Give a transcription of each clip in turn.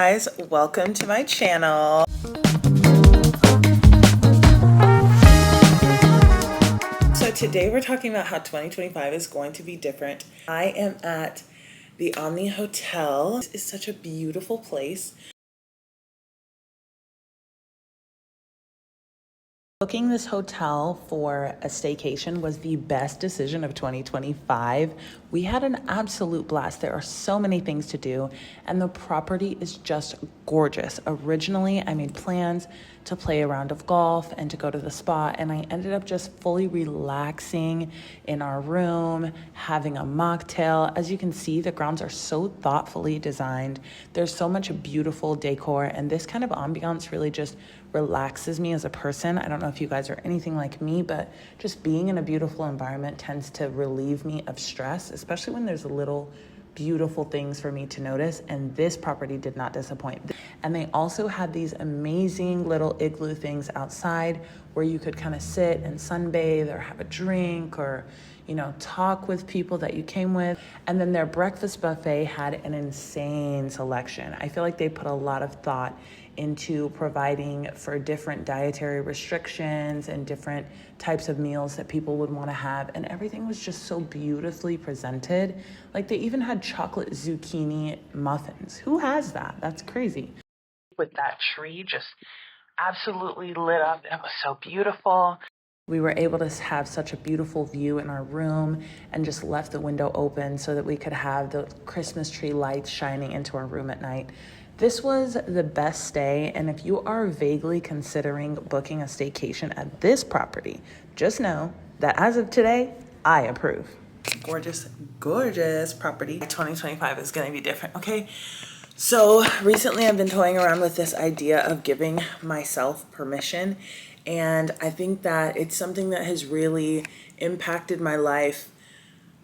Guys, welcome to my channel. So today we're talking about how 2025 is going to be different. I am at the OMNI Hotel. This is such a beautiful place. Booking this hotel for a staycation was the best decision of 2025. We had an absolute blast. There are so many things to do, and the property is just gorgeous. Originally, I made plans to play a round of golf and to go to the spa, and I ended up just fully relaxing in our room, having a mocktail. As you can see, the grounds are so thoughtfully designed. There's so much beautiful decor, and this kind of ambiance really just relaxes me as a person. I don't know if you guys are anything like me, but just being in a beautiful environment tends to relieve me of stress, especially when there's little beautiful things for me to notice, and this property did not disappoint. And they also had these amazing little igloo things outside where you could kind of sit and sunbathe or have a drink or, you know, talk with people that you came with. And then their breakfast buffet had an insane selection. I feel like they put a lot of thought into providing for different dietary restrictions and different types of meals that people would want to have. And everything was just so beautifully presented. Like they even had chocolate zucchini muffins. Who has that? That's crazy. With that tree just absolutely lit up. It was so beautiful. We were able to have such a beautiful view in our room and just left the window open so that we could have the Christmas tree lights shining into our room at night. This was the best stay, and if you are vaguely considering booking a staycation at this property, just know that as of today, I approve. Gorgeous, gorgeous property. 2025 is gonna be different, okay? So recently I've been toying around with this idea of giving myself permission, and I think that it's something that has really impacted my life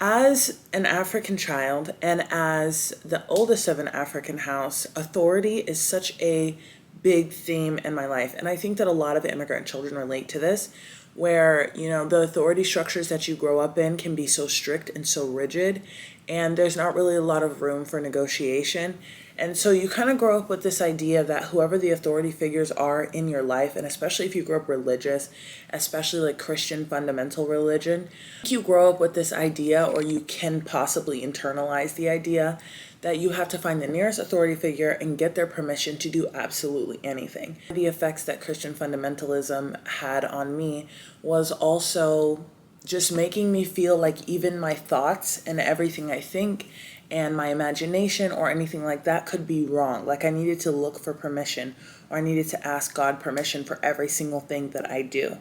as an African child and as the oldest of an African house. Authority is such a big theme in my life. And I think that a lot of immigrant children relate to this, where, you know, the authority structures that you grow up in can be so strict and so rigid, and there's not really a lot of room for negotiation. And so you kind of grow up with this idea that whoever the authority figures are in your life, and especially if you grow up religious, especially like Christian fundamental religion, you grow up with this idea, or you can possibly internalize the idea, that you have to find the nearest authority figure and get their permission to do absolutely anything. The effects that Christian fundamentalism had on me was also just making me feel like even my thoughts and everything I think and my imagination or anything like that could be wrong. Like I needed to look for permission, or I needed to ask God permission for every single thing that I do.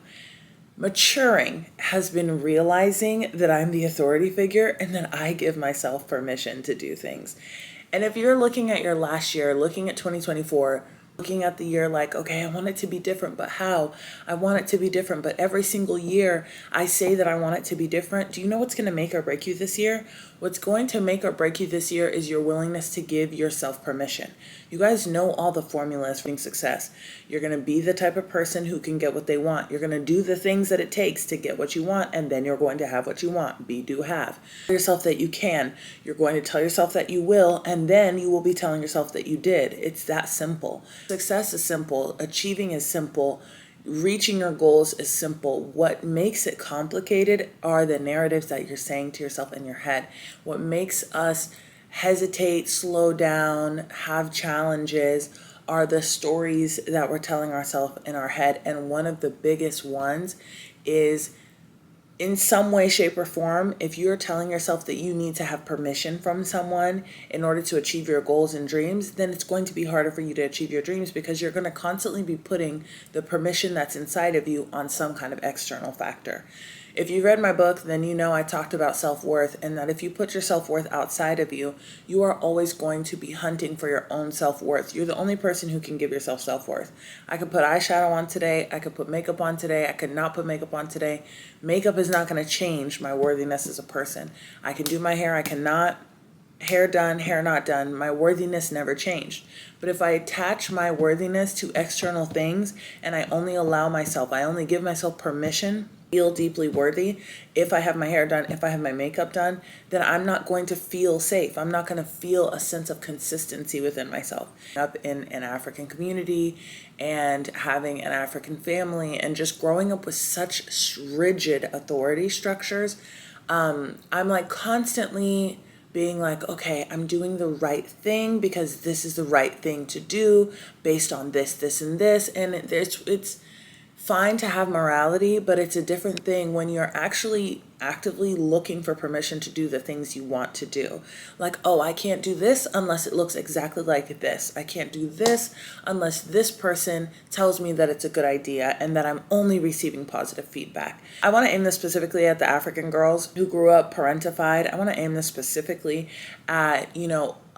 Maturing has been realizing that I'm the authority figure and that I give myself permission to do things. And if you're looking at your last year, looking at 2024, looking at the year like, okay, I want it to be different, but how? I want it to be different, but every single year I say that I want it to be different. Do you know what's going to make or break you this year? What's going to make or break you this year is your willingness to give yourself permission. You guys know all the formulas for success. You're going to be the type of person who can get what they want. You're going to do the things that it takes to get what you want, and then you're going to have what you want. Be, do, have. Tell yourself that you can. You're going to tell yourself that you will, and then you will be telling yourself that you did. It's that simple. Success is simple. Achieving is simple. Reaching your goals is simple. What makes it complicated are the narratives that you're saying to yourself in your head. What makes us hesitate, slow down, have challenges are the stories that we're telling ourselves in our head. And one of the biggest ones is, in some way, shape, or form, if you're telling yourself that you need to have permission from someone in order to achieve your goals and dreams, then it's going to be harder for you to achieve your dreams, because you're going to constantly be putting the permission that's inside of you on some kind of external factor. If you read my book, then you know I talked about self-worth, and that if you put your self-worth outside of you, you are always going to be hunting for your own self-worth. You're the only person who can give yourself self-worth. I could put eyeshadow on today. I could put makeup on today. I could not put makeup on today. Makeup is not going to change my worthiness as a person. I can do my hair. I cannot. Hair done, hair not done. My worthiness never changed. But if I attach my worthiness to external things, and I only give myself permission feel deeply worthy, if I have my hair done, if I have my makeup done, then I'm not going to feel safe. I'm not going to feel a sense of consistency within myself. Up in an African community and having an African family and just growing up with such rigid authority structures, I'm like constantly being like, okay, I'm doing the right thing because this is the right thing to do based on this, this, and this. And it's fine to have morality, but it's a different thing when you're actually actively looking for permission to do the things you want to do. Like, oh, I can't do this unless it looks exactly like this. I can't do this unless this person tells me that it's a good idea and that I'm only receiving positive feedback. I want to aim this specifically at the African girls who grew up parentified. I want to aim this specifically at,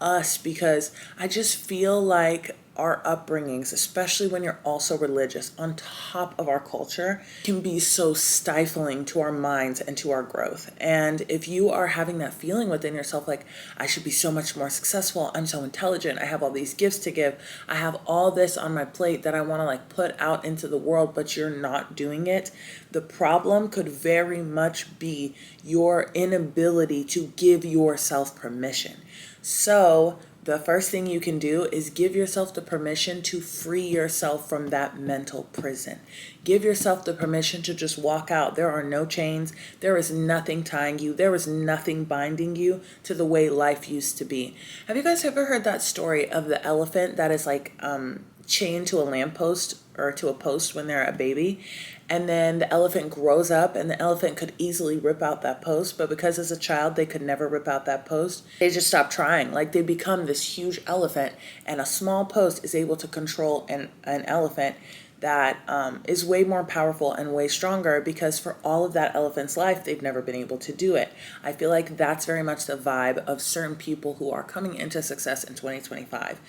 us, because I just feel like our upbringings, especially when you're also religious, on top of our culture, can be so stifling to our minds and to our growth. And if you are having that feeling within yourself, like, I should be so much more successful, I'm so intelligent, I have all these gifts to give, I have all this on my plate that I want to put out into the world, but you're not doing it, the problem could very much be your inability to give yourself permission. So the first thing you can do is give yourself the permission to free yourself from that mental prison. Give yourself the permission to just walk out. There are no chains. There is nothing tying you. There is nothing binding you to the way life used to be. Have you guys ever heard that story of the elephant that is chained to a lamppost or to a post when they're a baby? And then the elephant grows up and the elephant could easily rip out that post, but because as a child they could never rip out that post, they just stop trying. They become this huge elephant, and a small post is able to control an elephant that is way more powerful and way stronger, because for all of that elephant's life, they've never been able to do it. I feel like that's very much the vibe of certain people who are coming into success in 2025.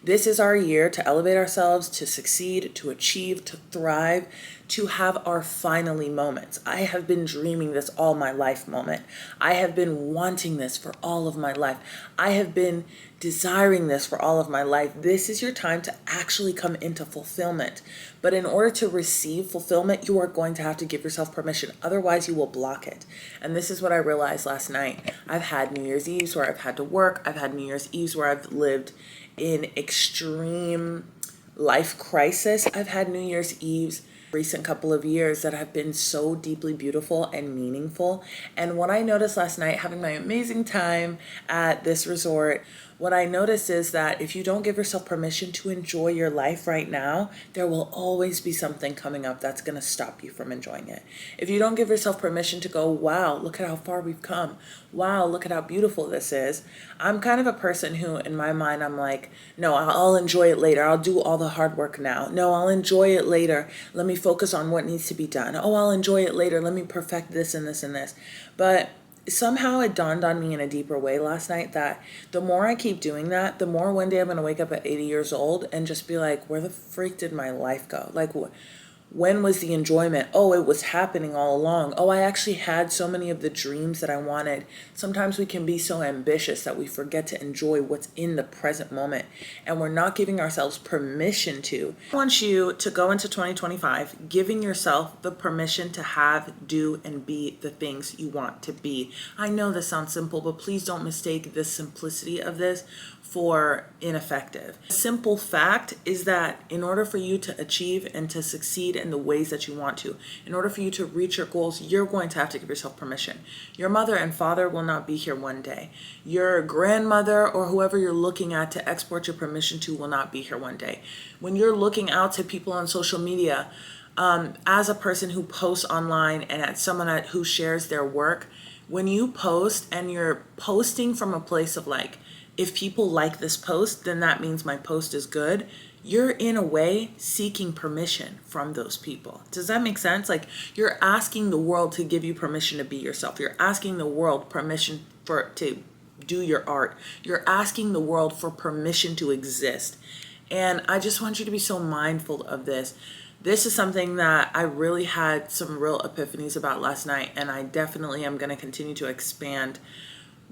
This is our year to elevate ourselves, to succeed, to achieve, to thrive, to have our finally moments. I have been dreaming this all my life moment. I have been wanting this for all of my life. I have been desiring this for all of my life. This is your time to actually come into fulfillment. But in order to receive fulfillment, you are going to have to give yourself permission. Otherwise, you will block it. And this is what I realized last night. I've had New Year's Eves where I've had to work. I've had New Year's Eves where I've lived in extreme life crisis. I've had New Year's Eves recent couple of years that have been so deeply beautiful and meaningful. And what I noticed last night, having my amazing time at this resort, what I noticed is that if you don't give yourself permission to enjoy your life right now, there will always be something coming up that's going to stop you from enjoying it. If you don't give yourself permission to go, wow, look at how far we've come. Wow, look at how beautiful this is. I'm kind of a person who, in my mind, I'm like, no, I'll enjoy it later. I'll do all the hard work now. No, I'll enjoy it later. Let me focus on what needs to be done. Oh, I'll enjoy it later. Let me perfect this and this and this. But somehow it dawned on me in a deeper way last night that the more I keep doing that, the more one day I'm going to wake up at 80 years old and just be like, where the freak did my life go? When was the enjoyment? Oh, it was happening all along. Oh, I actually had so many of the dreams that I wanted. Sometimes we can be so ambitious that we forget to enjoy what's in the present moment, and we're not giving ourselves permission to. I want you to go into 2025 giving yourself the permission to have, do, and be the things you want to be. I know this sounds simple, but please don't mistake the simplicity of this for ineffective. The simple fact is that in order for you to achieve and to succeed in the ways that you want to, in order for you to reach your goals, you're going to have to give yourself permission. Your mother and father will not be here one day. Your grandmother or whoever you're looking at to export your permission to will not be here one day. When you're looking out to people on social media, as a person who posts online and as someone who shares their work, when you post and you're posting from a place of if people like this post, then that means my post is good. You're in a way seeking permission from those people. Does that make sense? You're asking the world to give you permission to be yourself. You're asking the world permission to do your art. You're asking the world for permission to exist. And I just want you to be so mindful of this. This is something that I really had some real epiphanies about last night, and I definitely am going to continue to expand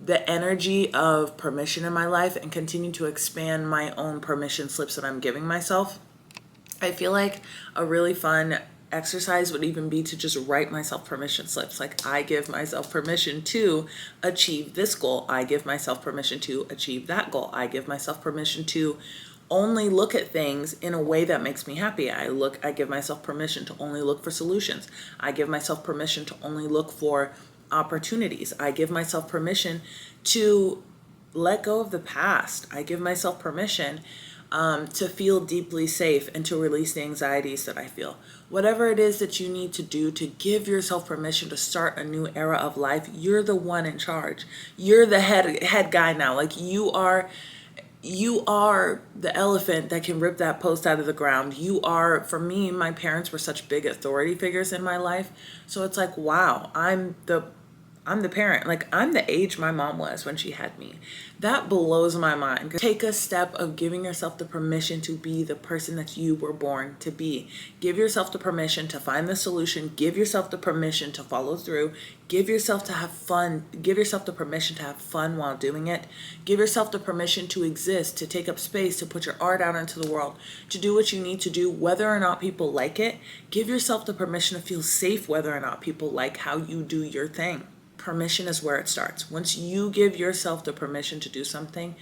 the energy of permission in my life and continue to expand my own permission slips that I'm giving myself. I feel like a really fun exercise would even be to just write myself permission slips. Like, I give myself permission to achieve this goal. I give myself permission to achieve that goal. I give myself permission to only look at things in a way that makes me happy. I give myself permission to only look for solutions. I give myself permission to only look for opportunities. I give myself permission to let go of the past. I give myself permission to feel deeply safe and to release the anxieties that I feel. Whatever it is that you need to do to give yourself permission to start a new era of life, you're the one in charge. You're the head guy now. Like, you are the elephant that can rip that post out of the ground. For me, my parents were such big authority figures in my life. So it's like, wow, I'm the parent. Like, I'm the age my mom was when she had me. That blows my mind. Take a step of giving yourself the permission to be the person that you were born to be. Give yourself the permission to find the solution. Give yourself the permission to follow through. Give yourself to have fun. Give yourself the permission to have fun while doing it. Give yourself the permission to exist, to take up space, to put your art out into the world, to do what you need to do, whether or not people like it. Give yourself the permission to feel safe, whether or not people like how you do your thing. Permission is where it starts. Once you give yourself the permission to do something,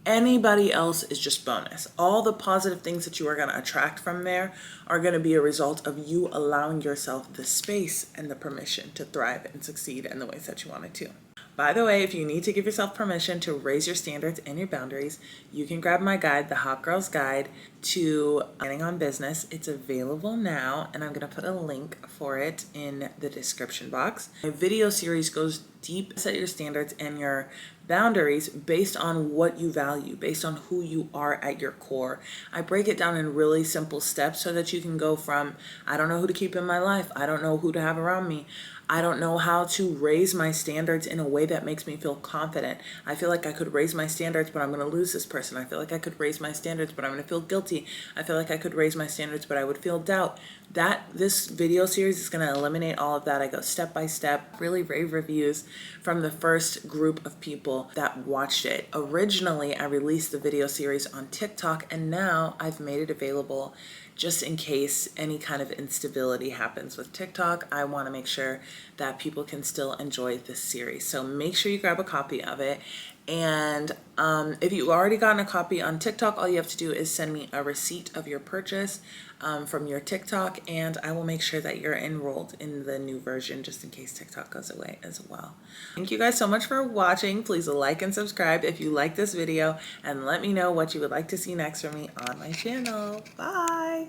anybody else is just bonus. All the positive things that you are going to attract from there are going to be a result of you allowing yourself the space and the permission to thrive and succeed in the ways that you wanted to. By the way, if you need to give yourself permission to raise your standards and your boundaries, you can grab my guide, The Hot Girl's Guide to Planning on Business. It's available now, and I'm going to put a link for it in the description box. My video series goes deep, set your standards and your boundaries based on what you value, based on who you are at your core. I break it down in really simple steps so that you can go from, I don't know who to keep in my life, I don't know who to have around me, I don't know how to raise my standards in a way that makes me feel confident. I feel like I could raise my standards, but I'm going to lose this person. I feel like I could raise my standards, but I'm going to feel guilty. I feel like I could raise my standards, but I would feel doubt. This video series is going to eliminate all of that. I go step by step, really rave reviews from the first group of people that watched it. Originally, I released the video series on TikTok, and now I've made it available just in case any kind of instability happens with TikTok. I want to make sure that people can still enjoy this series. So make sure you grab a copy of it. And if you've already gotten a copy on TikTok, all you have to do is send me a receipt of your purchase from your TikTok, and I will make sure that you're enrolled in the new version just in case TikTok goes away as well. Thank you guys so much for watching. Please like and subscribe if you like this video, and let me know what you would like to see next from me on my channel. Bye!